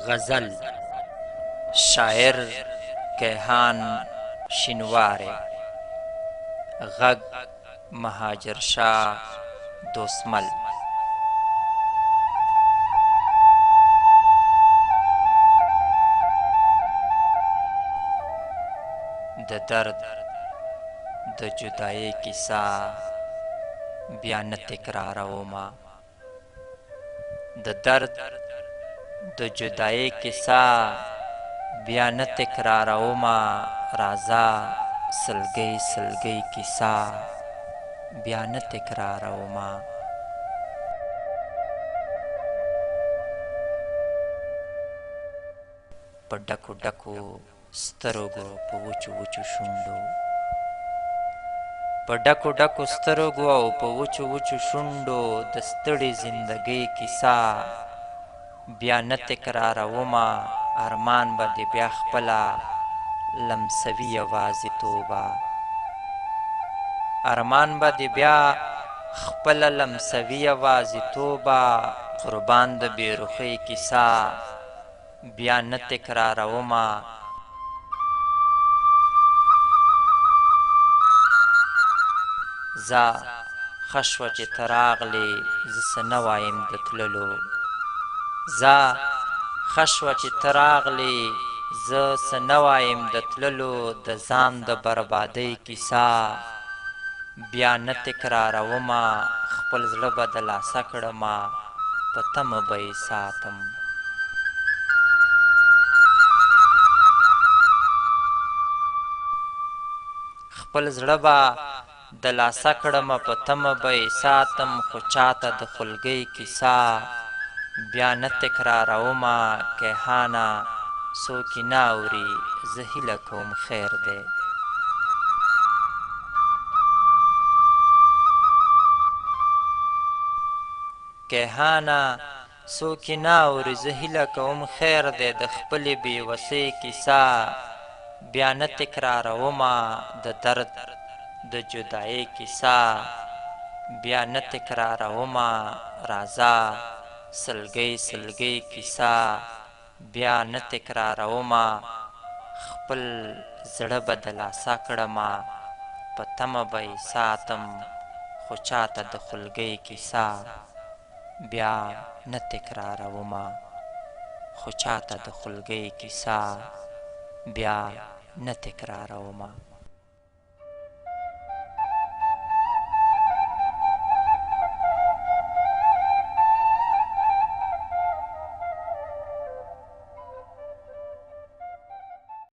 غزل شاعر کیهان شینواری، غږ مهاجر شاه دوستمل. د درد د جدایۍ کیسه بیا نه تکرارومه، د درد د جدایۍ کیسه بیا نه تکرارومه. راځه سلګۍ سلګۍ کیسه بیا نه تکرارومه. په ډکو ډکو سترګو په وچو وچو شونډو، په ډکو ډکو سترګو او په وچو وچو شونډو د ستړې زندګۍ کیسه بیا نه تکرارومه. ارمان به دې بیا خپله لمسوي یوازیتوبه، ارمان به دې بیا خپله لمسوي یوازیتوبه. قربان د بېرخۍ کیسه بیا نه تکرارومه. ځه ښه شوه چې ته راغلې، زه څه نه وایم د تللو. ځه ښه شوه چې ته راغلې، زه څه نه وایم د تللو. د ځان د بربادۍ کیسه بیا نه تکرارومه. خپل زړه به د لاسه کړمه، په تمه به یې ساتم. خپل زړه به د لاسه کړمه، په تمه به یې ساتم. خو چاته د خولګۍ کیسه بیا نه تکرارومه. کیهانه څوک یې نه اوري، زه هیله کوم خیر دی. کیهانه څوک یې نه اوري، زه هیله کوم خیر دی. د خپلې بېوسۍ کیسه بیا نه تکرارومه. د درد د جدایۍ کیسه بیا نه تکرارومه. راځه سلګۍ سلګۍ کیسه بیا نه تکرارومه. خپل زړه به د لاسه کړمه، په تمه به یې ساتم. خو چاته د خولګۍ کیسه بیا نه تکرارومه. خو چاته د خولګۍ کیسه بیا نه تکرارومه.